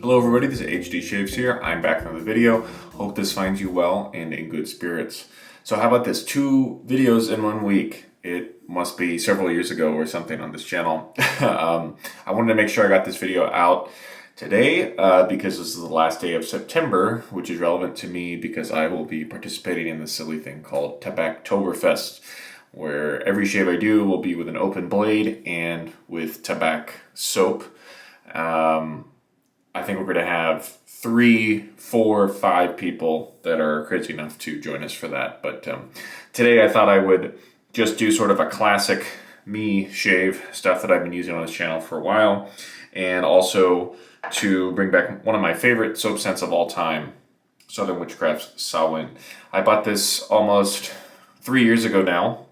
Hello everybody, this is HD Shaves here. I'm back on the video. Hope this finds you well and in good spirits. So how about this? 2 videos in 1 week. It must be several years ago or something on this channel. I wanted to make sure I got this video out today because this is the last day of September, which is relevant to me because I will be participating in this silly thing called Tabaktoberfest, where every shave I do will be with an open blade and with Tabak soap. I think we're going to have 3, 4, 5 people that are crazy enough to join us for that. But today I thought I would just do sort of a classic me shave, stuff that I've been using on this channel for a while, and also to bring back one of my favorite soap scents of all time, Southern Witchcrafts Samhain. I bought this almost 3 years ago now,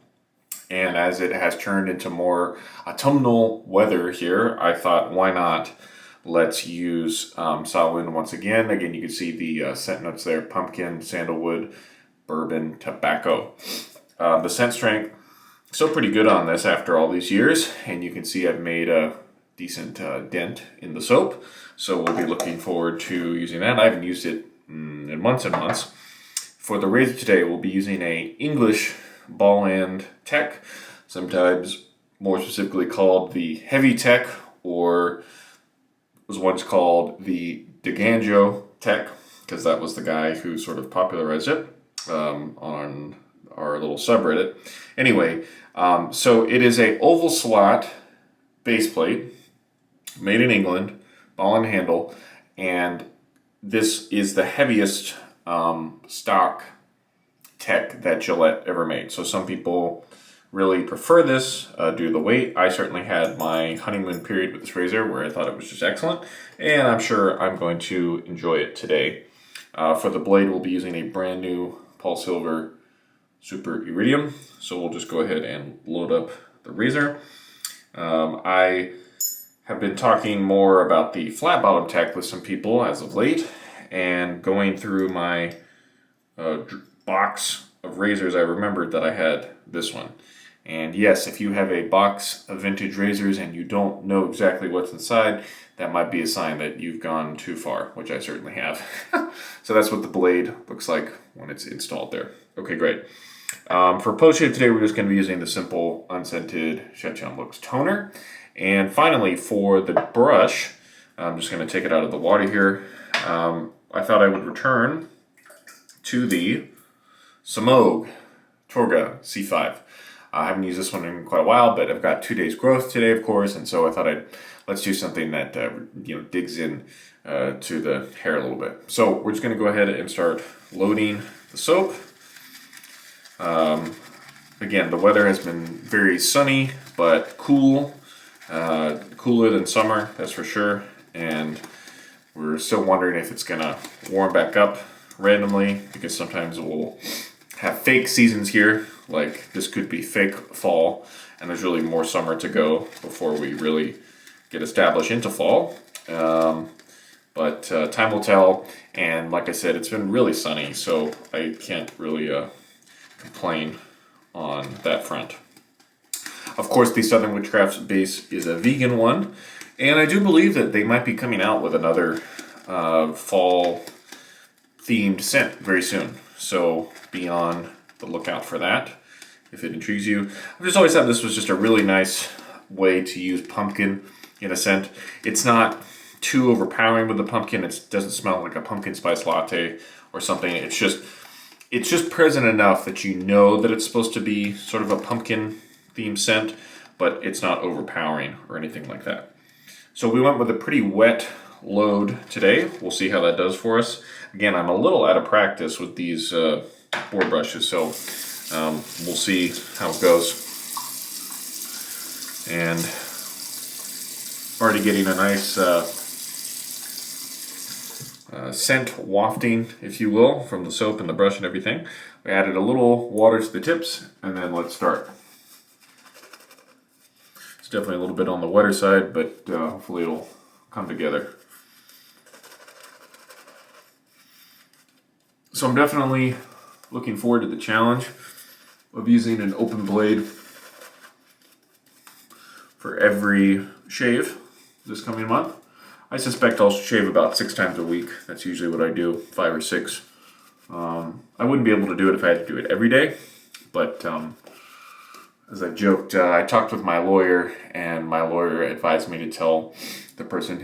and as it has turned into more autumnal weather here, I thought, why not? Let's use Samhain once again. Again, you can see the scent notes there: pumpkin, sandalwood, bourbon, tobacco. The scent strength, still pretty good on this after all these years. And you can see I've made a decent dent in the soap. So we'll be looking forward to using that. I haven't used it in months and months. For the razor today, we'll be using a English ball end tech, sometimes more specifically called the heavy tech, or was once called the DeGanjo tech, because that was the guy who sort of popularized it on our little subreddit. Anyway, so it is a oval slot base plate, made in England, ball and handle, and this is the heaviest stock tech that Gillette ever made. So some people really prefer this due to the weight. I certainly had my honeymoon period with this razor where I thought it was just excellent, and I'm sure I'm going to enjoy it today. For the blade, we'll be using a brand new Polsilver Super Iridium, so we'll just go ahead and load up the razor. I have been talking more about the flat bottom tech with some people as of late, and going through my box of razors, I remembered that I had this one. And yes, if you have a box of vintage razors and you don't know exactly what's inside, that might be a sign that you've gone too far, which I certainly have. So that's what the blade looks like when it's installed there. Okay, great. For post-shave today, we're just going to be using the simple Unscented Chatillon Looks toner. And finally, for the brush, I'm just going to take it out of the water here. I thought I would return to the Semogue Torga C5. I haven't used this one in quite a while, but I've got 2 days growth today, of course, and so I thought let's do something that digs in to the hair a little bit. So we're just going to go ahead and start loading the soap. Again, the weather has been very sunny, but cool, cooler than summer, that's for sure. And we're still wondering if it's going to warm back up randomly, because sometimes we'll have fake seasons here. Like this could be fake fall, and there's really more summer to go before we really get established into fall. But time will tell, and like I said, it's been really sunny, so I can't really complain on that front. Of course, the Southern Witchcrafts base is a vegan one, and I do believe that they might be coming out with another fall themed scent very soon. So be on the lookout for that if it intrigues you. I've just always thought this was just a really nice way to use pumpkin in a scent. It's not too overpowering with the pumpkin. It doesn't smell like a pumpkin spice latte or something. It's just present enough that you know that it's supposed to be sort of a pumpkin themed scent, but it's not overpowering or anything like that. So we went with a pretty wet load today. We'll see how that does for us. Again, I'm a little out of practice with these board brushes, so we'll see how it goes. And already getting a nice scent wafting, if you will, from the soap and the brush and everything. We added a little water to the tips, and then let's start. It's definitely a little bit on the wetter side, but hopefully it'll come together. So I'm definitely looking forward to the challenge of using an open blade for every shave this coming month. I suspect I'll shave about 6 times a week. That's usually what I do, 5 or 6. I wouldn't be able to do it if I had to do it every day, but as I joked, I talked with my lawyer, and my lawyer advised me to tell the person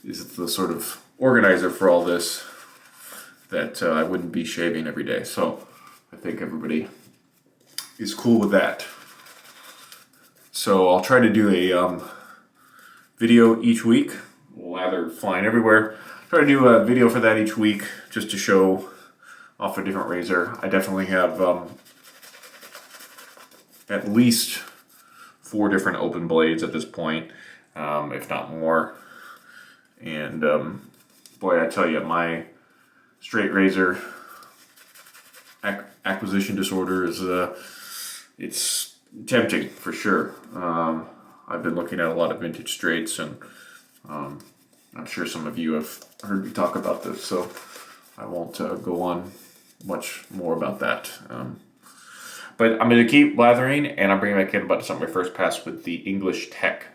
is the sort of organizer for all this that I wouldn't be shaving every day. So I think everybody is cool with that. So I'll try to do a video each week. Lather flying everywhere. Try to do a video for that each week just to show off a different razor. I definitely have at least 4 different open blades at this point, if not more. And boy, I tell you, my straight razor acquisition disorder is it's tempting for sure. I've been looking at a lot of vintage straights, and I'm sure some of you have heard me talk about this, so I won't go on much more about that. But I'm going to keep lathering, and I'm bringing back in about to start my first pass with the English Tech.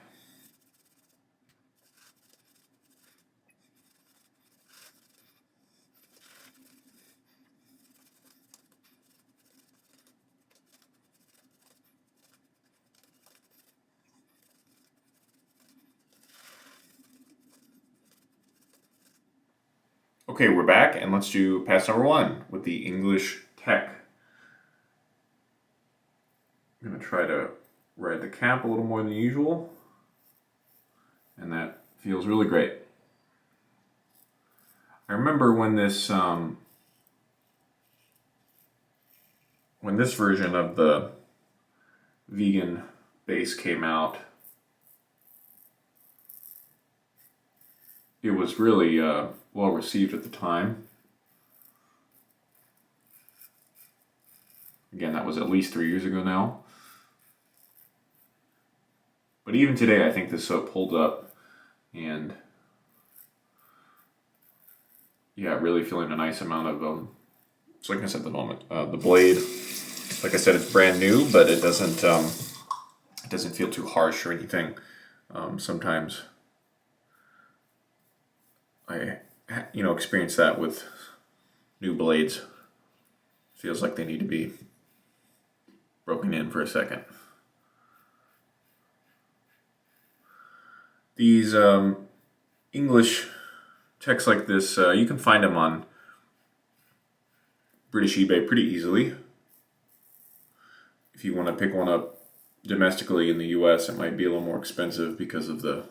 Okay, we're back, and let's do pass number 1 with the English Tech. I'm going to try to ride the cap a little more than usual, and that feels really great. I remember when this version of the vegan base came out, it was really well received at the time. Again, that was at least 3 years ago now. But even today, I think this soap holds up, and yeah, really feeling a nice amount of slickness at the moment. The blade, like I said, it's brand new, but it doesn't feel too harsh or anything. Sometimes I experience that with new blades. Feels like they need to be broken in for a second. These English techs like this, you can find them on British eBay pretty easily. If you want to pick one up domestically in the US, it might be a little more expensive because of the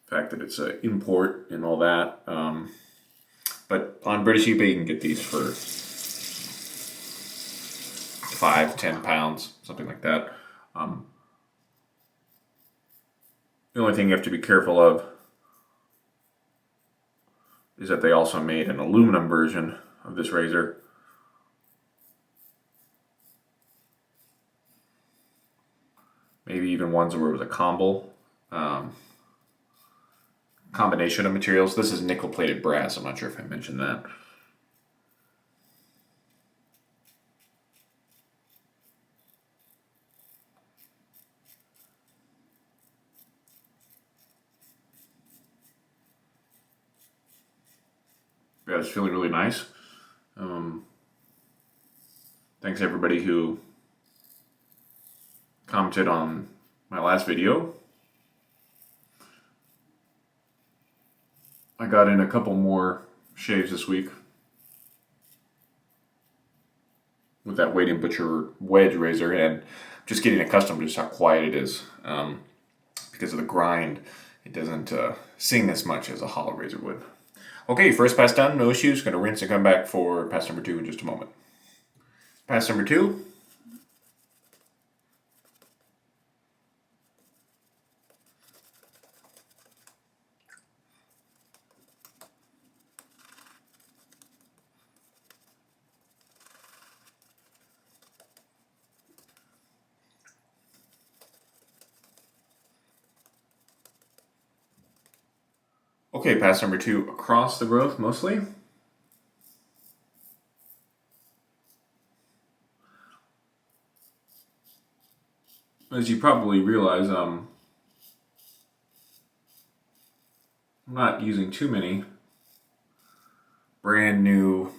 fact that it's an import and all that. But on British eBay, you can get these for 5-10 pounds, something like that. The only thing you have to be careful of is that they also made an aluminum version of this razor. Maybe even ones where it was a combination of materials. This is nickel-plated brass. I'm not sure if I mentioned that. Yeah, it's feeling really nice. Thanks everybody who commented on my last video. I got in a couple more shaves this week with that Weight & Butcher wedge razor, and just getting accustomed to just how quiet it is. Because of the grind, it doesn't sing as much as a hollow razor would. Okay, first pass done, no issues. Going to rinse and come back for pass number 2 in just a moment. Pass number 2. Okay, pass number 2, across the growth mostly. As you probably realize, not using too many brand new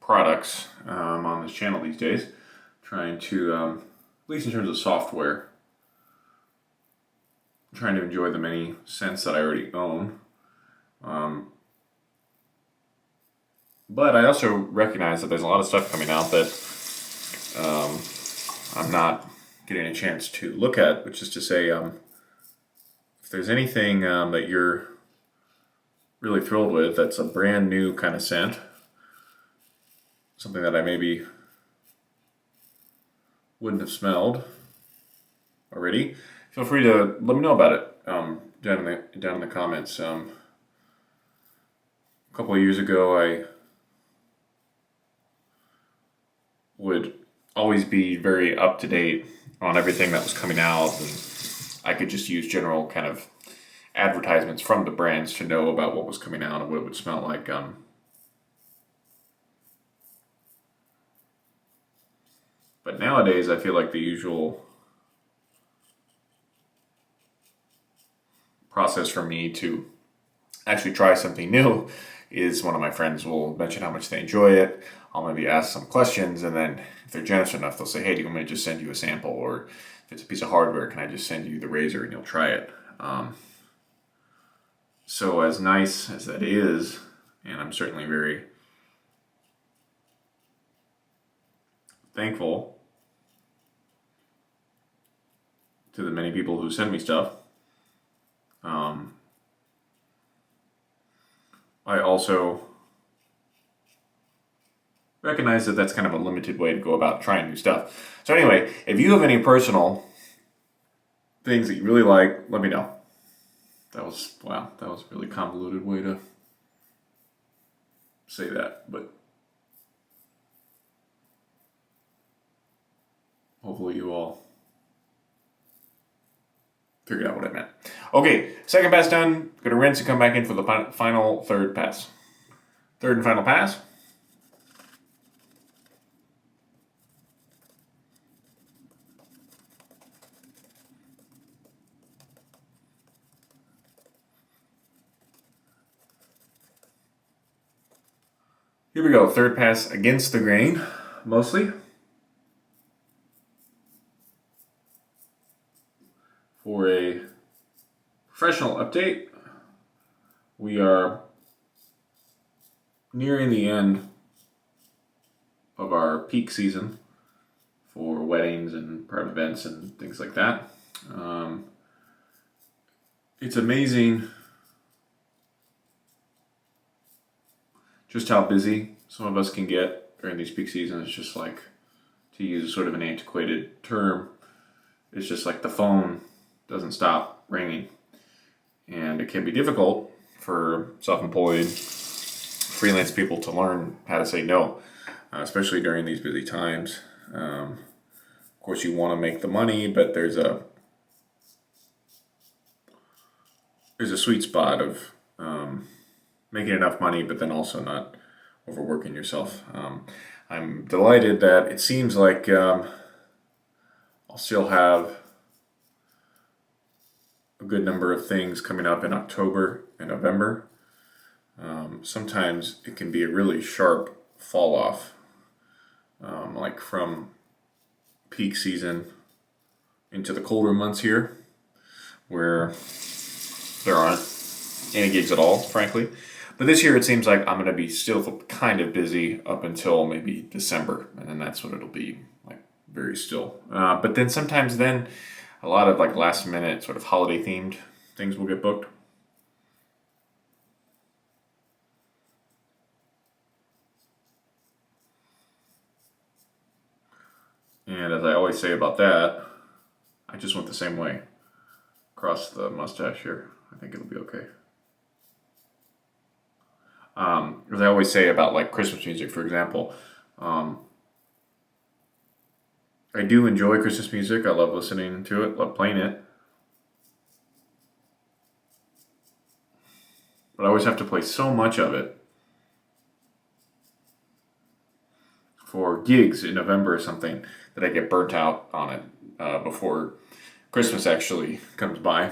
products on this channel these days. Trying to, at least in terms of software, trying to enjoy the many scents that I already own. But I also recognize that there's a lot of stuff coming out that I'm not getting a chance to look at, which is to say, if there's anything that you're really thrilled with that's a brand new kind of scent, something that I maybe wouldn't have smelled already, feel free to let me know about it down in the comments. A couple of years ago, I would always be very up to date on everything that was coming out, and I could just use general kind of advertisements from the brands to know about what was coming out and what it would smell like. But nowadays, I feel like the usual process for me to actually try something new is one of my friends will mention how much they enjoy it. I'll maybe ask some questions, and then if they're generous enough, they'll say, hey, do you want me to just send you a sample? Or if it's a piece of hardware, can I just send you the razor and you'll try it? So as nice as that is, and I'm certainly very thankful to the many people who send me stuff, I also recognize that that's kind of a limited way to go about trying new stuff. So anyway, if you have any personal things that you really like, let me know. That was a really convoluted way to say that, but hopefully you all figured out what I meant. Okay, second pass done. Gonna rinse and come back in for the final third pass. Third and final pass. Here we go, third pass against the grain, mostly. For a professional update, we are nearing the end of our peak season for weddings and private events and things like that. It's amazing just how busy some of us can get during these peak seasons. It's just like, to use sort of an antiquated term, it's just like the phone doesn't stop ringing. And it can be difficult for self-employed freelance people to learn how to say no, especially during these busy times. Of course, you want to make the money, but there's a sweet spot of making enough money, but then also not overworking yourself. I'm delighted that it seems like I'll still have a good number of things coming up in October and November. Sometimes it can be a really sharp fall off, like from peak season into the colder months here, where there aren't any gigs at all, frankly. But this year it seems like I'm going to be still kind of busy up until maybe December, and then that's what it'll be, like very still. But then sometimes a lot of like last minute sort of holiday themed things will get booked. And as I always say about that, I just went the same way across the mustache here. I think it'll be okay. As I always say about like Christmas music, for example, I do enjoy Christmas music. I love listening to it, love playing it. But I always have to play so much of it for gigs in November or something that I get burnt out on it before Christmas actually comes by.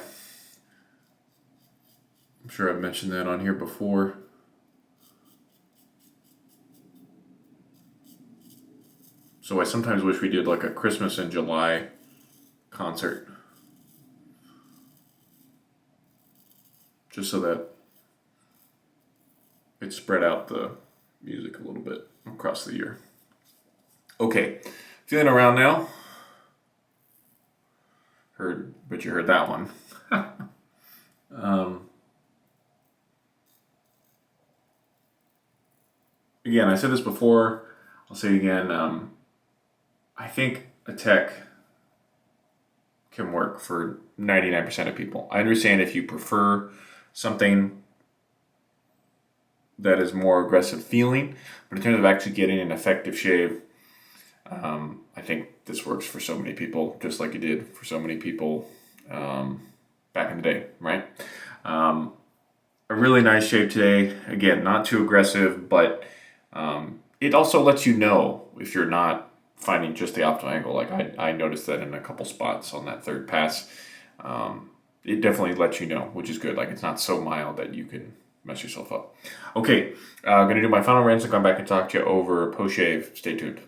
I'm sure I've mentioned that on here before. So I sometimes wish we did like a Christmas in July concert. Just so that it spread out the music a little bit across the year. Okay, feeling around now. But you heard that one. Again, I said this before, I'll say it again. I think a tech can work for 99% of people. I understand if you prefer something that is more aggressive feeling, but in terms of actually getting an effective shave, I think this works for so many people, just like it did for so many people back in the day, right? A really nice shave today. Again, not too aggressive, but it also lets you know if you're not finding just the optimal angle. Like I noticed that in a couple spots on that third pass. It definitely lets you know, which is good. Like it's not so mild that you can mess yourself up. Okay, I'm going to do my final rinse and come back and talk to you over post-shave. Stay tuned.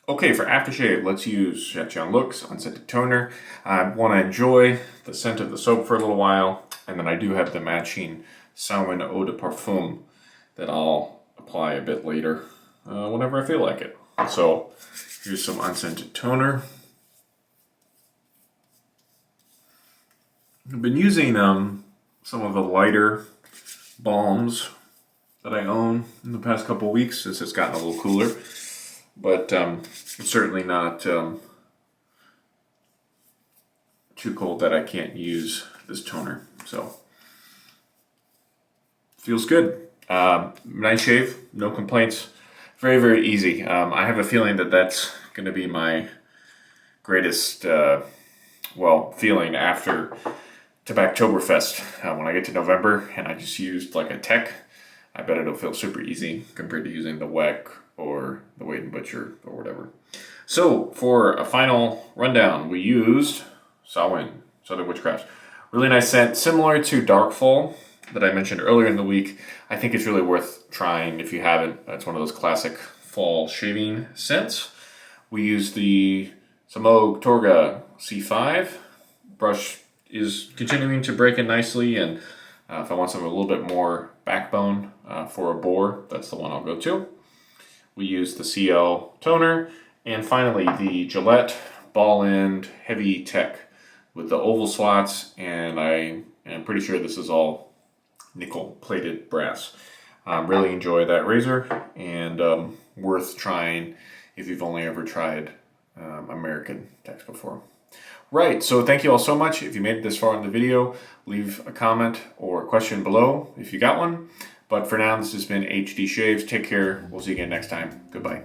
Okay, for aftershave, let's use Chatillon Looks Unscented Toner. I want to enjoy the scent of the soap for a little while, and then I do have the matching Samhain Eau de Parfum that I'll apply a bit later whenever I feel like it. So here's some Unscented Toner. I've been using some of the lighter balms that I own in the past couple weeks since it's gotten a little cooler. But it's certainly not too cold that I can't use this toner. So feels good. Nice shave, no complaints. Very, very easy. I have a feeling that that's going to be my greatest feeling after Tobactoberfest. When I get to November and I just used like a tech, I bet it'll feel super easy compared to using the WEC or the Wade & Butcher or whatever. So for a final rundown, we used Samhain, Southern Witchcrafts. Really nice scent, similar to Darkfall that I mentioned earlier in the week. I think it's really worth trying if you haven't. It's one of those classic fall shaving scents. We used the Semogue Torga C5. Brush is continuing to break in nicely, and if I want something a little bit more backbone for a bore, that's the one I'll go to. We use the CL toner, and finally the Gillette ball end heavy tech with the oval slots, and I am pretty sure this is all nickel plated brass. Really enjoy that razor, and worth trying if you've only ever tried American techs before. Right, so thank you all so much. If you made it this far in the video, leave a comment or question below if you got one. But for now, this has been HD Shaves. Take care. We'll see you again next time. Goodbye.